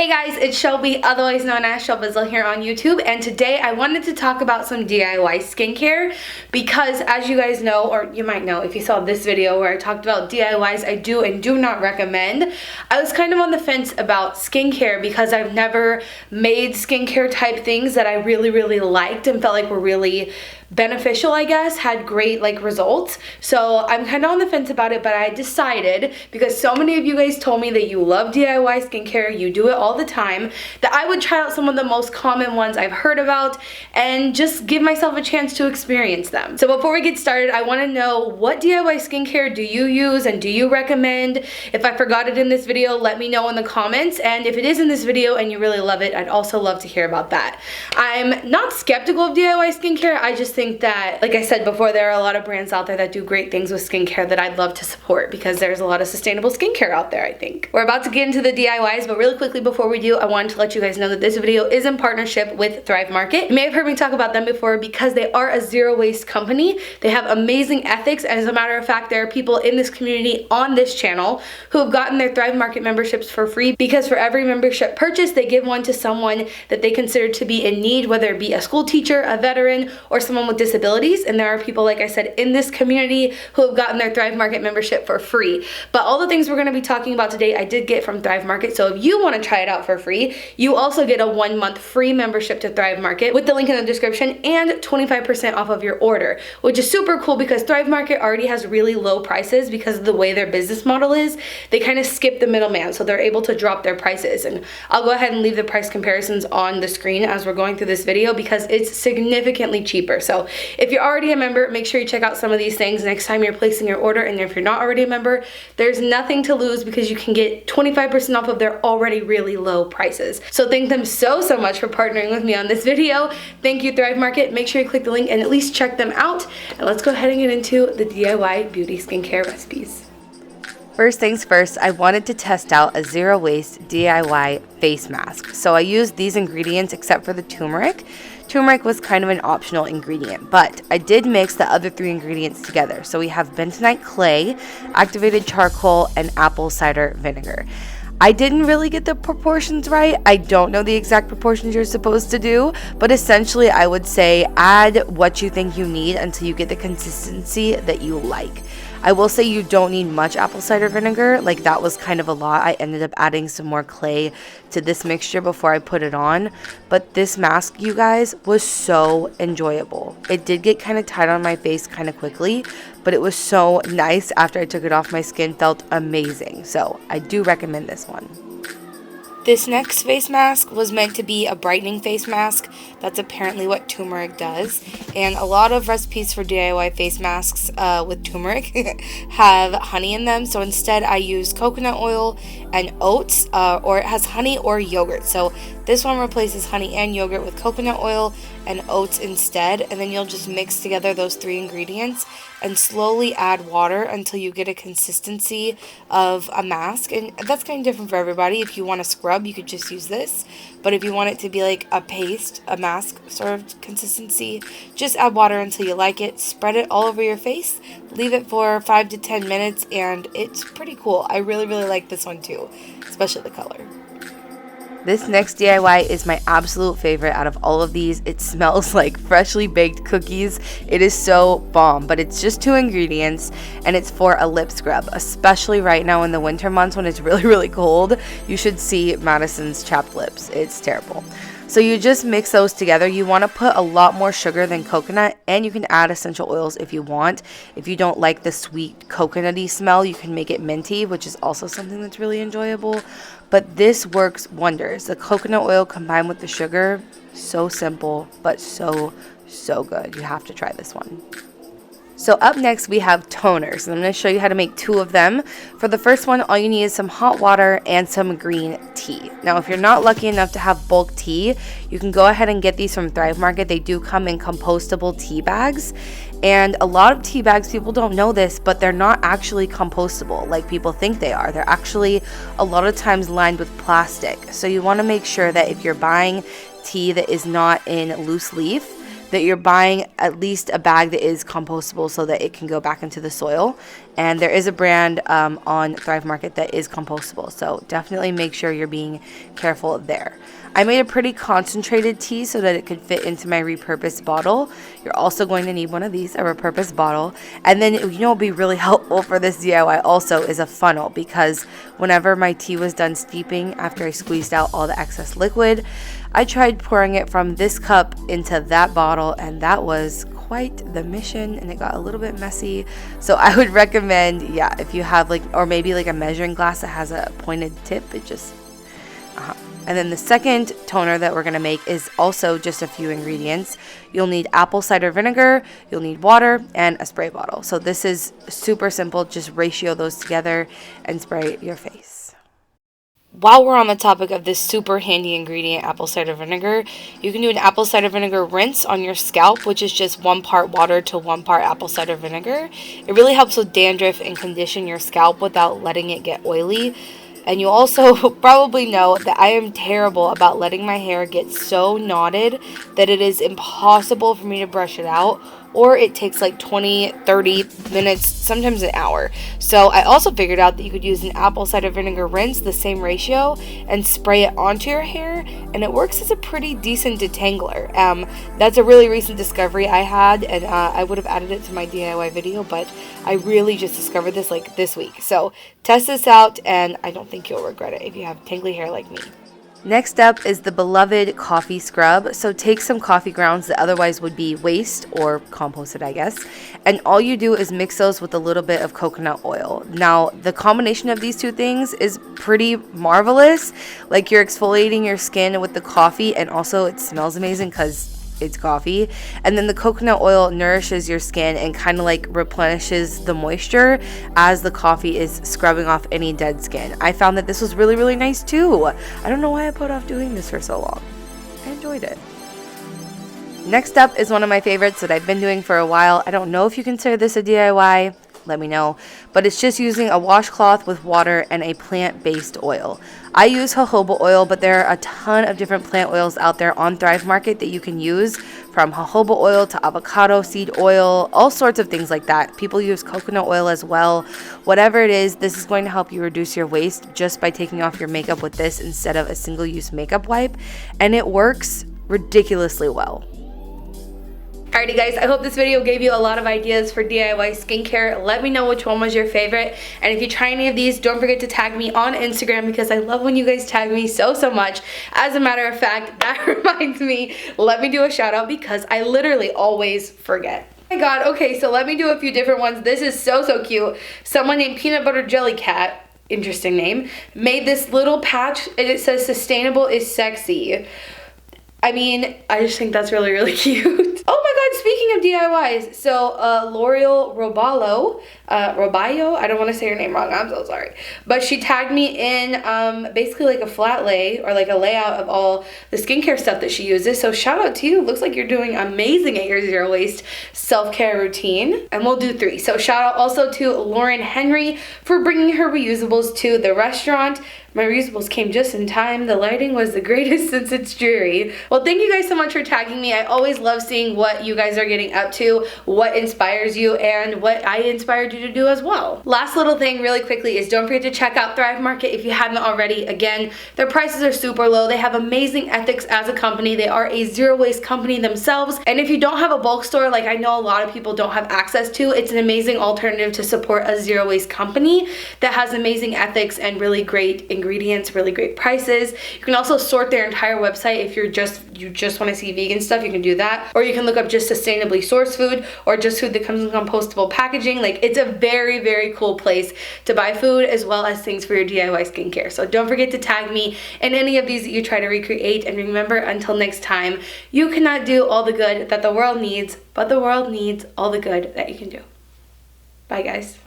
Hey guys, it's Shelby, otherwise known as Shelbizleee here on YouTube, and today I wanted to talk about some DIY skincare because as you guys know, or you might know if you saw this video where I talked about DIYs I do and do not recommend, I was kind of on the fence about skincare because I've never made skincare type things that I really liked and felt like were really beneficial, I guess, had great results. So I'm kind of on the fence about it, but I decided, because so many of you guys told me that you love DIY skincare, you do it all the time, that I would try out some of the most common ones I've heard about and just give myself a chance to experience them. So before we get started, I want to know, what DIY skincare do you use and do you recommend? If I forgot it in this video, let me know in the comments, and if it is in this video and you really love it, I'd also love to hear about that. I'm not skeptical of DIY skincare, I just think that, like I said before, there are a lot of brands out there that do great things with skincare that I'd love to support because there's a lot of sustainable skincare out there, I think. We're about to get into the DIYs, but really quickly before we do, I wanted to let you guys know that this video is in partnership with Thrive Market. You may have heard me talk about them before because they are a zero waste company. They have amazing ethics, and as a matter of fact, there are people in this community on this channel who have gotten their Thrive Market memberships for free because for every membership purchase, they give one to someone that they consider to be in need, whether it be a school teacher, a veteran, or someone with disabilities. And there are people, like I said, in this community who have gotten their Thrive Market membership for free. But all the things we're going to be talking about today, I did get from Thrive Market. So if you want to try it out for free, you also get a 1-month free membership to Thrive Market with the link in the description and 25% off of your order, which is super cool because Thrive Market already has really low prices because of the way their business model is. They kind of skip the middleman, so they're able to drop their prices. And I'll go ahead and leave the price comparisons on the screen as we're going through this video because it's significantly cheaper. So if you're already a member, make sure you check out some of these things next time you're placing your order. And if you're not already a member, there's nothing to lose because you can get 25% off of their already really low prices. So thank them so much for partnering with me on this video. Thank you, Thrive Market. Make sure you click the link and at least check them out. And let's go ahead and get into the DIY beauty skincare recipes. First things first, I wanted to test out a zero waste DIY face mask. So I used these ingredients except for the turmeric. Turmeric was kind of an optional ingredient, but I did mix the other 3 ingredients together. So we have bentonite clay, activated charcoal, and apple cider vinegar. I didn't really get the proportions right. I don't know the exact proportions you're supposed to do, but essentially I would say add what you think you need until you get the consistency that you like. I will say you don't need much apple cider vinegar, that was kind of a lot. I ended up adding some more clay to this mixture before I put it on, but this mask, you guys, was so enjoyable. It did get kind of tight on my face kind of quickly, but it was so nice after I took it off. My skin felt amazing, so I do recommend this one. This next face mask was meant to be a brightening face mask. That's apparently what turmeric does. And a lot of recipes for DIY face masks with turmeric have honey in them. So instead I use coconut oil and oats, or it has honey or yogurt. So this one replaces honey and yogurt with coconut oil and oats instead. And then you'll just mix together those 3 ingredients and slowly add water until you get a consistency of a mask. And that's kind of different for everybody. If you want to scrub, you could just use this. But if you want it to be like a paste, a mask sort of consistency, just add water until you like it. Spread it all over your face. Leave it for 5 to 10 minutes and it's pretty cool. I really like this one too, especially the color. This next DIY is my absolute favorite out of all of these. It smells like freshly baked cookies. It is so bomb, but it's just 2 ingredients and it's for a lip scrub, especially right now in the winter months when it's really cold. You should see Madison's chapped lips. It's terrible. So you just mix those together. You want to put a lot more sugar than coconut, and you can add essential oils if you want. If you don't like the sweet coconutty smell, you can make it minty, which is also something that's really enjoyable. But this works wonders. The coconut oil combined with the sugar, so simple, but so good. You have to try this one. So up next we have toners, and I'm going to show you how to make 2 of them. For the first one, all you need is some hot water and some green tea. Now if you're not lucky enough to have bulk tea, you can go ahead and get these from Thrive Market. They do come in compostable tea bags, and a lot of tea bags, people don't know this, but they're not actually compostable like people think they are. They're actually a lot of times lined with plastic. So you want to make sure that if you're buying tea that is not in loose leaf, that you're buying at least a bag that is compostable so that it can go back into the soil. And there is a brand on Thrive Market that is compostable, so definitely make sure you're being careful there. I made a pretty concentrated tea so that it could fit into my repurposed bottle. You're also going to need one of these, a repurposed bottle. And then, what will be really helpful for this DIY also is a funnel, because whenever my tea was done steeping, after I squeezed out all the excess liquid, I tried pouring it from this cup into that bottle, and that was quite the mission, and it got a little bit messy. So I would recommend, if you have or maybe a measuring glass that has a pointed tip, it just And then the second toner that we're going to make is also just a few ingredients. You'll need apple cider vinegar, you'll need water, and a spray bottle. So this is super simple. Just ratio those together and spray your face. While we're on the topic of this super handy ingredient, apple cider vinegar, you can do an apple cider vinegar rinse on your scalp, which is just 1 part water to 1 part apple cider vinegar. It really helps with dandruff and condition your scalp without letting it get oily. And you also probably know that I am terrible about letting my hair get so knotted that it is impossible for me to brush it out, or it takes 20, 30 minutes, sometimes an hour. So I also figured out that you could use an apple cider vinegar rinse, the same ratio, and spray it onto your hair, and it works as a pretty decent detangler. That's a really recent discovery I had, and I would have added it to my DIY video, but I really just discovered this this week. So test this out, and I don't think you'll regret it if you have tangly hair like me. Next up is the beloved coffee scrub. So take some coffee grounds that otherwise would be waste or composted, I guess, and all you do is mix those with a little bit of coconut oil. Now, the combination of these two things is pretty marvelous. You're exfoliating your skin with the coffee, and also it smells amazing because it's coffee. And then the coconut oil nourishes your skin and kind of replenishes the moisture as the coffee is scrubbing off any dead skin. I found that this was really, really nice too. I don't know why I put off doing this for so long. I enjoyed it. Next up is one of my favorites that I've been doing for a while. I don't know if you consider this a DIY. Let me know. But it's just using a washcloth with water and a plant-based oil. I use jojoba oil, but there are a ton of different plant oils out there on Thrive Market that you can use, from jojoba oil to avocado seed oil, all sorts of things like that. People use coconut oil as well. Whatever it is, this is going to help you reduce your waste just by taking off your makeup with this instead of a single-use makeup wipe, and it works ridiculously well. Alrighty guys, I hope this video gave you a lot of ideas for DIY skincare. Let me know which one was your favorite, and if you try any of these, don't forget to tag me on Instagram, because I love when you guys tag me so much. As a matter of fact, that reminds me, let me do a shout out because I literally always forget. Oh my god, okay, so let me do a few different ones. This is so cute. Someone named Peanut Butter Jelly Cat, interesting name, made this little patch and it says sustainable is sexy. I mean, I just think that's really cute. Oh my god, speaking of DIYs, so L'Oreal Roballo, I don't want to say her name wrong, I'm so sorry. But she tagged me in basically a flat lay, or a layout of all the skincare stuff that she uses. So shout out to you. Looks like you're doing amazing at your zero waste self-care routine. And we'll do 3. So shout out also to Lauren Henry for bringing her reusables to the restaurant. My reusables came just in time. The lighting was the greatest since it's dreary. Well, thank you guys so much for tagging me. I always love seeing what you guys are getting up to, what inspires you, and what I inspired you to do as well. Last little thing really quickly is don't forget to check out Thrive Market if you haven't already. Again, their prices are super low. They have amazing ethics as a company. They are a zero waste company themselves. And if you don't have a bulk store, like I know a lot of people don't have access to, it's an amazing alternative to support a zero waste company that has amazing ethics and really great ingredients, really great prices. You can also sort their entire website if you just want to see vegan stuff, you can do that. Or you can look up just sustainably sourced food, or just food that comes in compostable packaging. It's a very cool place to buy food as well as things for your DIY skincare. So don't forget to tag me in any of these that you try to recreate. And remember, until next time, you cannot do all the good that the world needs, but the world needs all the good that you can do. Bye guys.